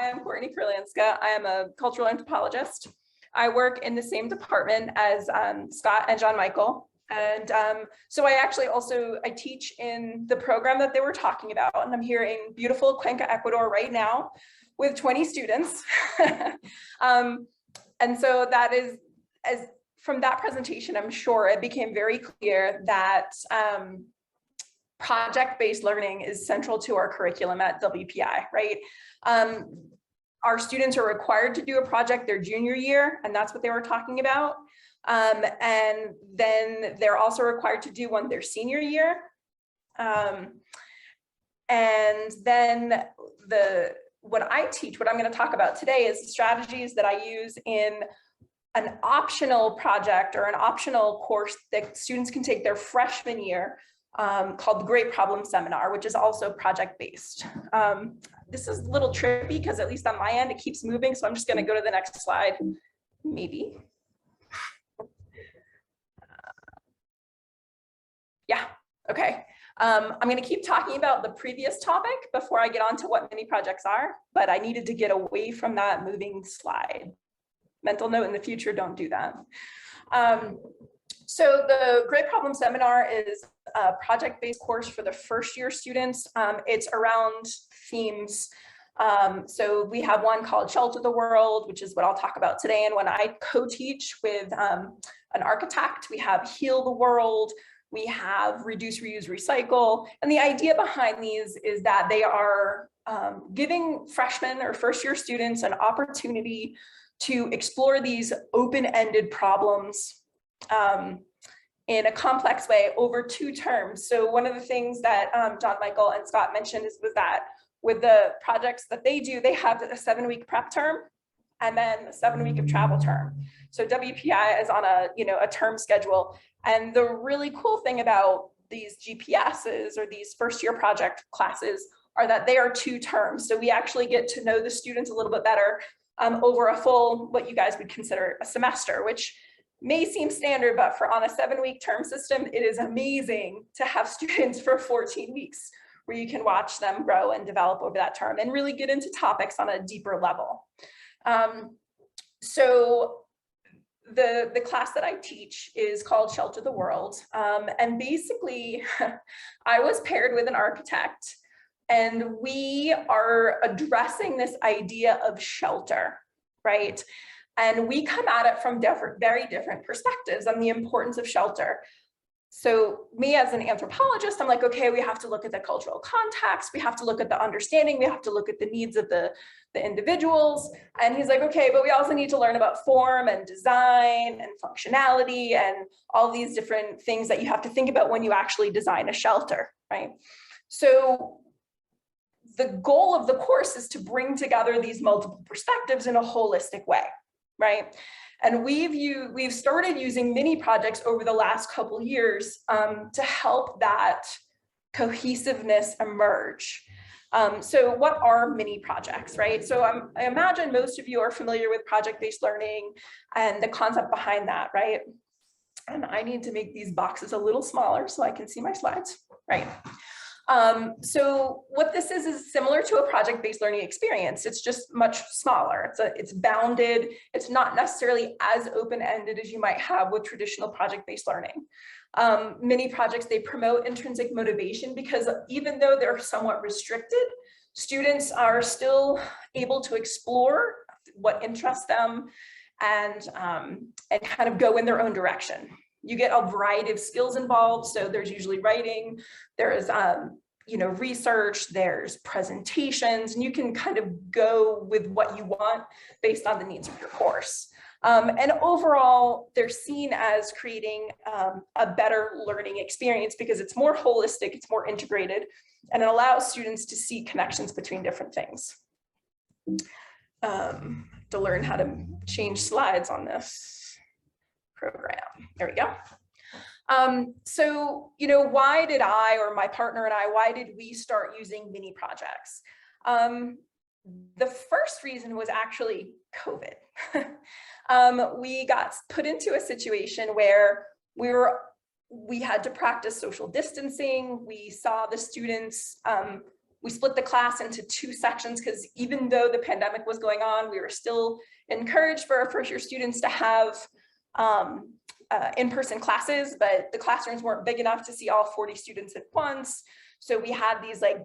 Hi, I'm Courtney Kurlanska. I am a cultural anthropologist. I work in the same department as Scott and John Michael. And so I actually I teach in the program that they were talking about. And I'm here in beautiful Cuenca, Ecuador right now with 20 students. And so that is, from that presentation, I'm sure it became very clear that project-based learning is central to our curriculum at WPI, right? Our students are required to do a project their junior year, and that's what they were talking about. And then they're also required to do one their senior year. And then what I teach, what I'm going to talk about today, is the strategies that I use in an optional project or an optional course that students can take their freshman year, called the Great Problem Seminar, which is also project-based. This is a little trippy because at least on my end, it keeps moving. So I'm just going to go to the next slide, maybe. Yeah, okay. I'm going to keep talking about the previous topic before I get on to what mini projects are, but I needed to get away from that moving slide. Mental note in the future, don't do that. So the Great Problem Seminar is a project-based course for the first year students. It's around themes. So we have one called Shelter the World, which is what I'll talk about today. And when I co-teach with an architect, we have Heal the World, we have Reduce, Reuse, Recycle. And the idea behind these is that they are giving freshmen or first year students an opportunity to explore these open-ended problems in a complex way over 2 terms. So one of the things that John Michael and Scott mentioned was that with the projects that they do, they have a 7-week prep term and then a 7-week of travel term. So WPI is on a term schedule. And the really cool thing about these GPSs or these first year project classes are that they are 2 terms. So we actually get to know the students a little bit better over a full, what you guys would consider a semester, which may seem standard, but on a 7-week term system, it is amazing to have students for 14 weeks where you can watch them grow and develop over that term and really get into topics on a deeper level. So the class that I teach is called Shelter the World. And basically, I was paired with an architect, and we are addressing this idea of shelter, right? And we come at it from very different perspectives on the importance of shelter. So me as an anthropologist, I'm like, okay, we have to look at the cultural context. We have to look at the understanding. We have to look at the needs of the individuals. And he's like, okay, but we also need to learn about form and design and functionality and all these different things that you have to think about when you actually design a shelter, right? So the goal of the course is to bring together these multiple perspectives in a holistic way, right? And we've started using mini projects over the last couple years to help that cohesiveness emerge. So what are mini projects, right? So I imagine most of you are familiar with project-based learning and the concept behind that, right? And I need to make these boxes a little smaller so I can see my slides, right? So what this is similar to a project-based learning experience. It's just much smaller. It's bounded. It's not necessarily as open-ended as you might have with traditional project-based learning. Mini projects, they promote intrinsic motivation because even though they're somewhat restricted, students are still able to explore what interests them and kind of go in their own direction. You get a variety of skills involved. So there's usually writing, there's research, there's presentations, and you can kind of go with what you want based on the needs of your course. And overall, they're seen as creating a better learning experience because it's more holistic, it's more integrated, and it allows students to see connections between different things. To learn how to change slides on this program. There we go. So, why did I, or my partner and I, why did we start using mini projects? The first reason was actually COVID. We got put into a situation where we had to practice social distancing. We saw the students we split the class into 2 sections because even though the pandemic was going on, we were still encouraged for our first-year students to have in-person classes, but the classrooms weren't big enough to see all 40 students at once. So we had these like,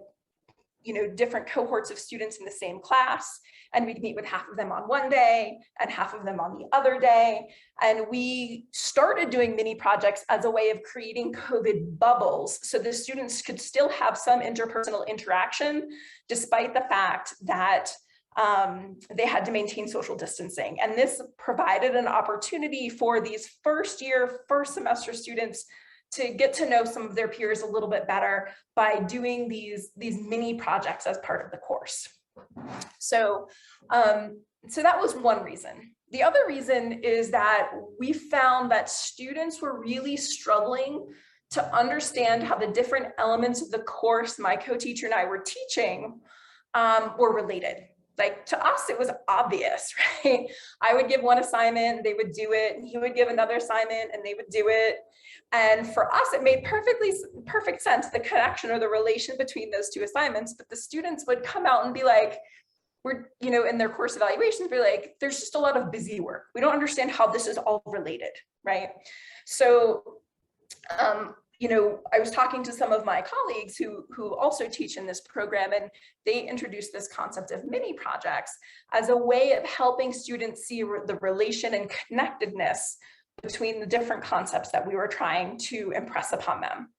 different cohorts of students in the same class, and we'd meet with half of them on one day and half of them on the other day. And we started doing mini projects as a way of creating COVID bubbles so the students could still have some interpersonal interaction, despite the fact that they had to maintain social distancing. And this provided an opportunity for these first semester students to get to know some of their peers a little bit better by doing these mini projects as part of the course. So that was one reason. The other reason is that we found that students were really struggling to understand how the different elements of the course my co-teacher and I were teaching were related. Like, to us, it was obvious, right? I would give one assignment, they would do it, and he would give another assignment and they would do it. And for us, it made perfect sense, the connection or the relation between those 2 assignments. But the students would come out and be like, in their course evaluations, be like, there's just a lot of busy work. We don't understand how this is all related, right? So, I was talking to some of my colleagues who also teach in this program, and they introduced this concept of mini projects as a way of helping students see the relation and connectedness between the different concepts that we were trying to impress upon them.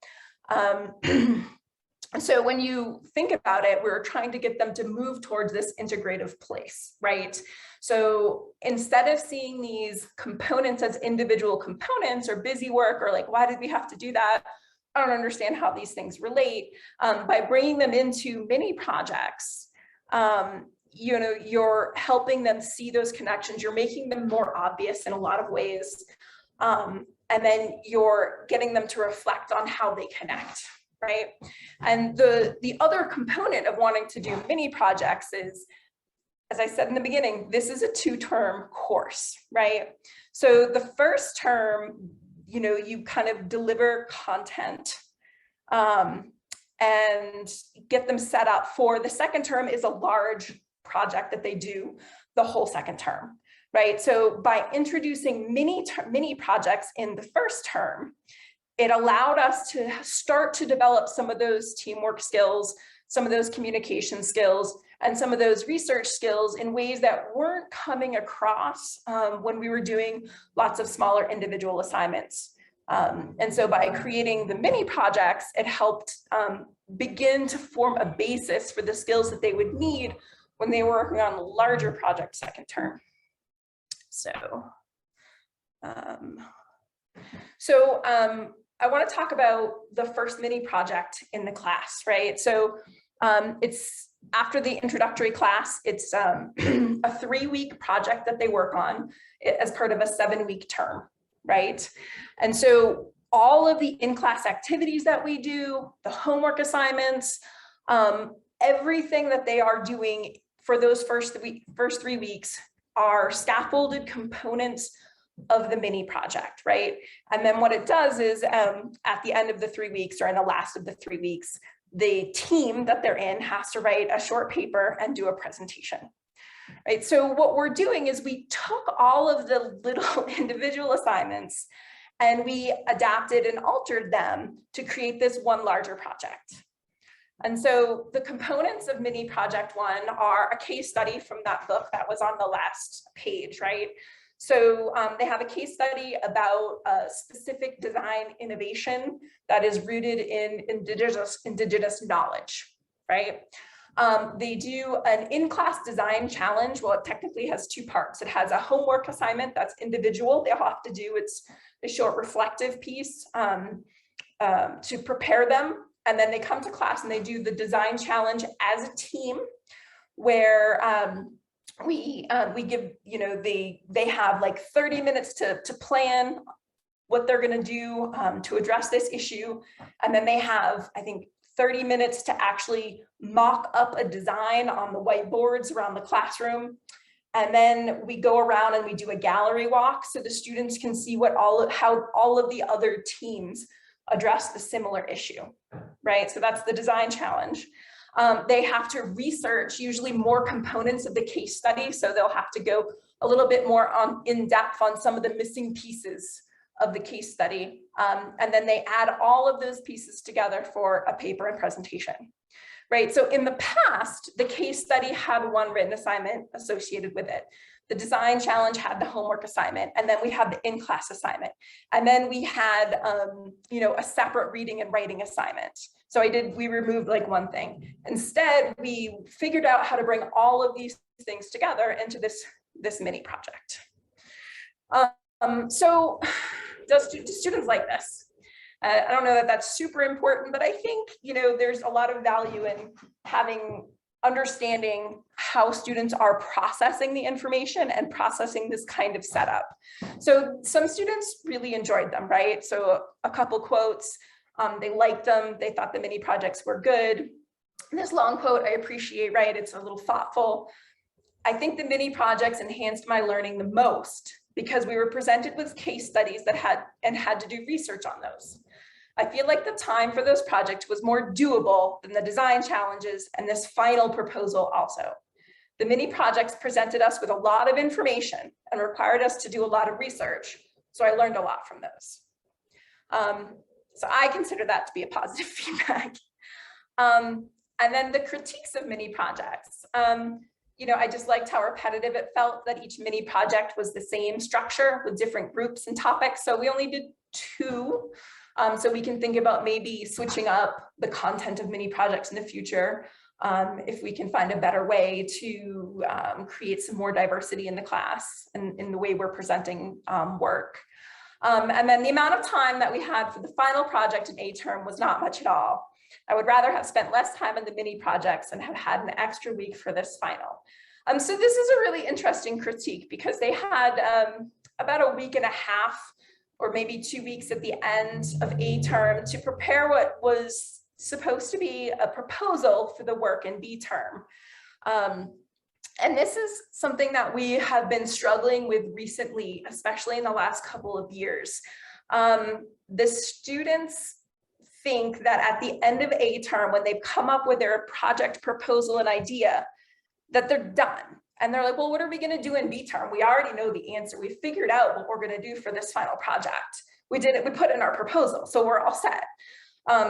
So when you think about it, we were trying to get them to move towards this integrative place, right? So instead of seeing these components as individual components or busy work, or like, why did we have to do that? I don't understand how these things relate. By bringing them into mini projects, you're helping them see those connections. You're making them more obvious in a lot of ways. And then you're getting them to reflect on how they connect. Right. And the other component of wanting to do mini projects is, as I said in the beginning, this is a 2-term course, right? So the first term, you kind of deliver content and get them set up for the second term is a large project that they do the whole second term, right? So by introducing mini projects in the first term, it allowed us to start to develop some of those teamwork skills, some of those communication skills, and some of those research skills in ways that weren't coming across when we were doing lots of smaller individual assignments. And so by creating the mini projects, it helped begin to form a basis for the skills that they would need when they were working on larger projects second term. I want to talk about the first mini project in the class, right? So it's after the introductory class, it's a 3-week project that they work on as part of a 7-week term, right? And so all of the in-class activities that we do, the homework assignments, everything that they are doing for those first 3 weeks are scaffolded components of the mini project, right? And then what it does is at the end of the 3 weeks, or in the last of the 3 weeks, the team that they're in has to write a short paper and do a presentation, right? So what we're doing is we took all of the little individual assignments and we adapted and altered them to create this one larger project. And so the components of Mini Project 1 are a case study from that book that was on the last page, right? So they have a case study about a specific design innovation that is rooted in indigenous knowledge, right? They do an in-class design challenge. Well, it technically has 2 parts. It has a homework assignment that's individual. They'll have to do, it's a short reflective piece to prepare them. And then they come to class and they do the design challenge as a team where we give, they have like 30 minutes to plan what they're going to do to address this issue. And then they have, I think, 30 minutes to actually mock up a design on the whiteboards around the classroom. And then we go around and we do a gallery walk so the students can see how all of the other teams address the similar issue, right? So that's the design challenge. They have to research usually more components of the case study. So they'll have to go a little bit more in depth on some of the missing pieces of the case study. And then they add all of those pieces together for a paper and presentation, right? So in the past, the case study had one written assignment associated with it. The design challenge had the homework assignment, and then we had the in-class assignment. And then we had, a separate reading and writing assignment. So we removed like one thing. Instead, we figured out how to bring all of these things together into this mini project. So do students like this? I don't know that that's super important, but I think, there's a lot of value in understanding how students are processing the information and processing this kind of setup. So some students really enjoyed them, right? So a couple quotes, they liked them. They thought the mini projects were good. This long quote, I appreciate, right? It's a little thoughtful. I think the mini projects enhanced my learning the most because we were presented with case studies that had to do research on those. I feel like the time for those projects was more doable than the design challenges and this final proposal also. The mini projects presented us with a lot of information and required us to do a lot of research. So I learned a lot from those. So I consider that to be a positive feedback. And then the critiques of mini projects. I just liked how repetitive it felt that each mini project was the same structure with different groups and topics. So we only did 2. So we can think about maybe switching up the content of mini projects in the future if we can find a better way to create some more diversity in the class and in the way we're presenting work. And then the amount of time that we had for the final project in A term was not much at all. I would rather have spent less time on the mini projects and have had an extra week for this final. So this is a really interesting critique because they had about a week and a half or maybe 2 weeks at the end of A term to prepare what was supposed to be a proposal for the work in B term. And this is something that we have been struggling with recently, especially in the last couple of years. The students think that at the end of A term, when they've come up with their project proposal and idea, that they're done. And they're like, well, what are we going to do in B term? We already know the answer. We figured out what we're going to do for this final project. We did it. We put it in our proposal. So we're all set.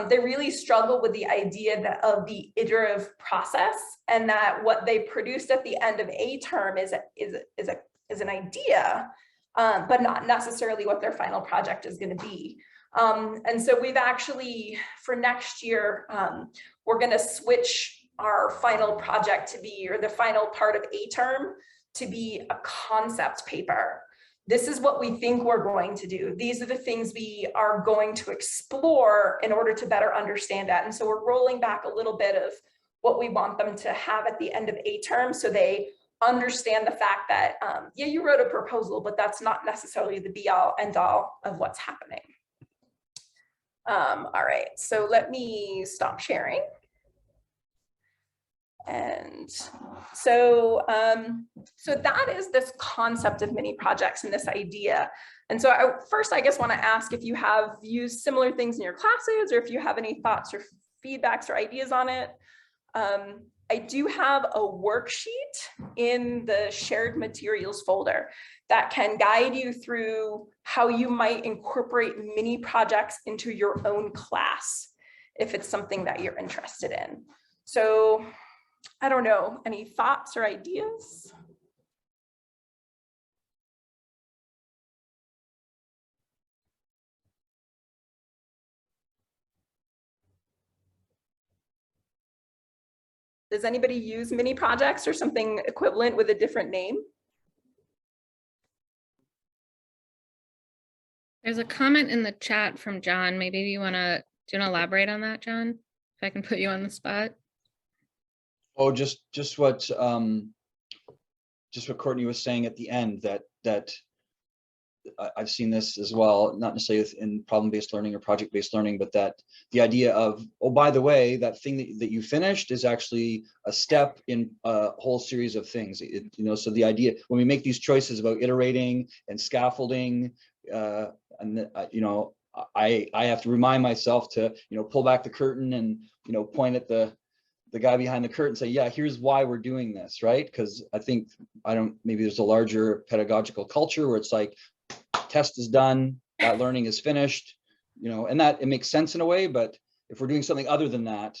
They really struggle with the idea of the iterative process and that what they produced at the end of A term is an idea, but not necessarily what their final project is going to be. And so we've actually, for next year, we're going to switch our final project to be, or the final part of A term to be a concept paper. This is what we think we're going to do. These are the things we are going to explore in order to better understand that. And so we're rolling back a little bit of what we want them to have at the end of A term so they understand the fact that, yeah, you wrote a proposal, but that's not necessarily the be all end all of what's happening. All right, so let me stop sharing. And so, so that is this concept of mini projects and this idea. And so first, I guess, want to ask if you have used similar things in your classes or if you have any thoughts or feedbacks or ideas on it. I do have a worksheet in the shared materials folder that can guide you through how you might incorporate mini projects into your own class if it's something that you're interested in. So I don't know, any thoughts or ideas? Does anybody use mini projects or something equivalent with a different name? There's a comment in the chat from John. Maybe you want to elaborate on that, John? If I can put you on the spot. Oh, just what Courtney was saying at the end, that I've seen this as well, not necessarily in problem-based learning or project-based learning, but that the idea of, oh, by the way, that thing that you finished is actually a step in a whole series of things. So the idea when we make these choices about iterating and scaffolding, I have to remind myself to pull back the curtain and point at the the guy behind the curtain, say, yeah, here's why we're doing this, right? Because I think, maybe there's a larger pedagogical culture where it's like, test is done, that learning is finished, and that it makes sense in a way. But if we're doing something other than that,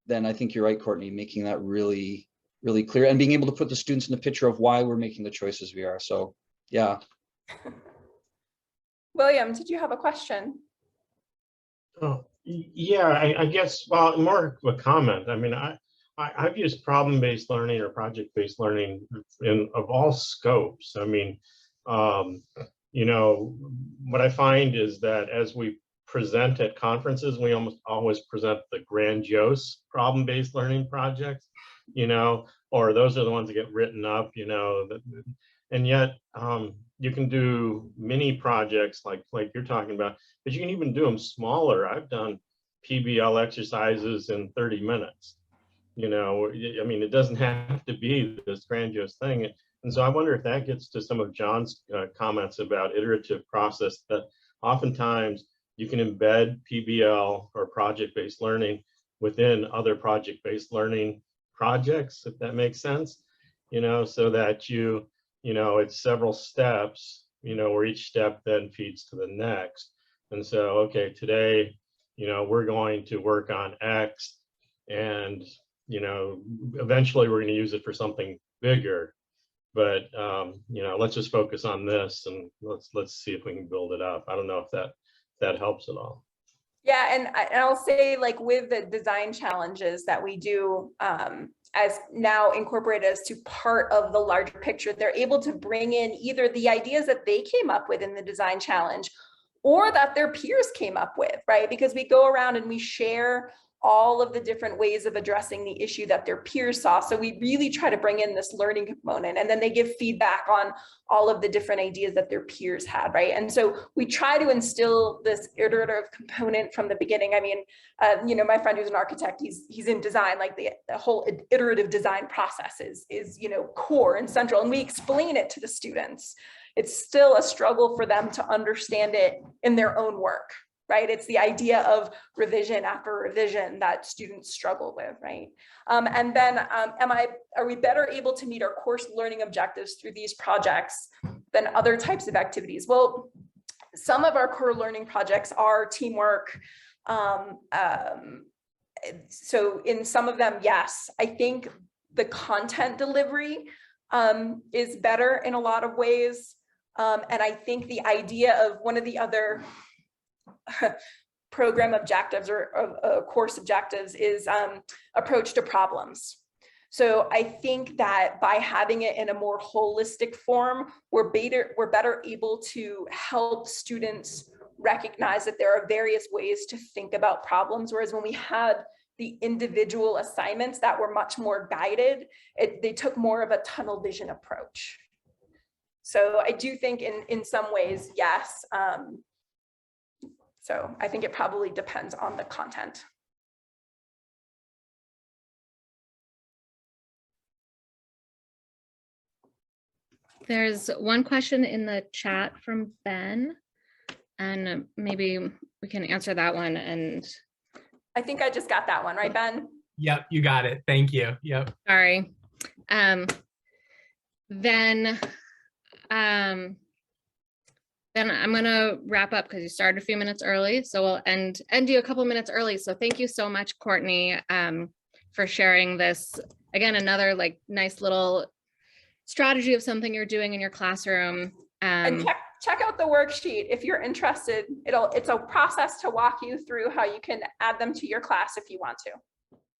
then I think you're right, Courtney, making that really, really clear and being able to put the students in the picture of why we're making the choices we are. So, yeah. William, did you have a question? Oh, yeah, I guess, well, more of a comment. I mean, I've used problem-based learning or project-based learning of all scopes. I mean, what I find is that as we present at conferences, we almost always present the grandiose problem-based learning projects, or those are the ones that get written up, and yet you can do mini projects like you're talking about, but you can even do them smaller. I've done PBL exercises in 30 minutes. I mean, it doesn't have to be this grandiose thing. And so I wonder if that gets to some of John's comments about iterative process, that oftentimes you can embed PBL or project-based learning within other project-based learning projects, if that makes sense, so that it's several steps, where each step then feeds to the next. And so, okay, today, we're going to work on X, and, eventually we're going to use it for something bigger. But, let's just focus on this, and let's see if we can build it up. I don't know if that helps at all. Yeah, and I'll say, like, with the design challenges that we do, as now incorporated as to part of the larger picture, they're able to bring in either the ideas that they came up with in the design challenge or that their peers came up with, right? Because we go around and we share all of the different ways of addressing the issue that their peers saw. So we really try to bring in this learning component, and then they give feedback on all of the different ideas that their peers had, right? And so we try to instill this iterative component from the beginning. I mean, my friend who's an architect, he's in design, like the whole iterative design process is core and central, and we explain it to the students. It's still a struggle for them to understand it in their own work, right? It's the idea of revision after revision that students struggle with, right? And then are we better able to meet our course learning objectives through these projects than other types of activities? Well, some of our core learning projects are teamwork. So in some of them, yes, I think the content delivery is better in a lot of ways. And I think the idea of one of the other program objectives or course objectives is approach to problems. So I think that by having it in a more holistic form, we're better able to help students recognize that there are various ways to think about problems. Whereas when we had the individual assignments that were much more guided, they took more of a tunnel vision approach. So I do think in some ways, yes. So I think it probably depends on the content. There's one question in the chat from Ben, and maybe we can answer that one. And I think I just got that one, right, Ben? Yep, you got it. Thank you. Yep. Sorry. Then I'm gonna wrap up because you started a few minutes early, so we'll end you a couple minutes early. So thank you so much, Courtney, for sharing this. Again, another like nice little strategy of something you're doing in your classroom. And check out the worksheet if you're interested. It's a process to walk you through how you can add them to your class if you want to.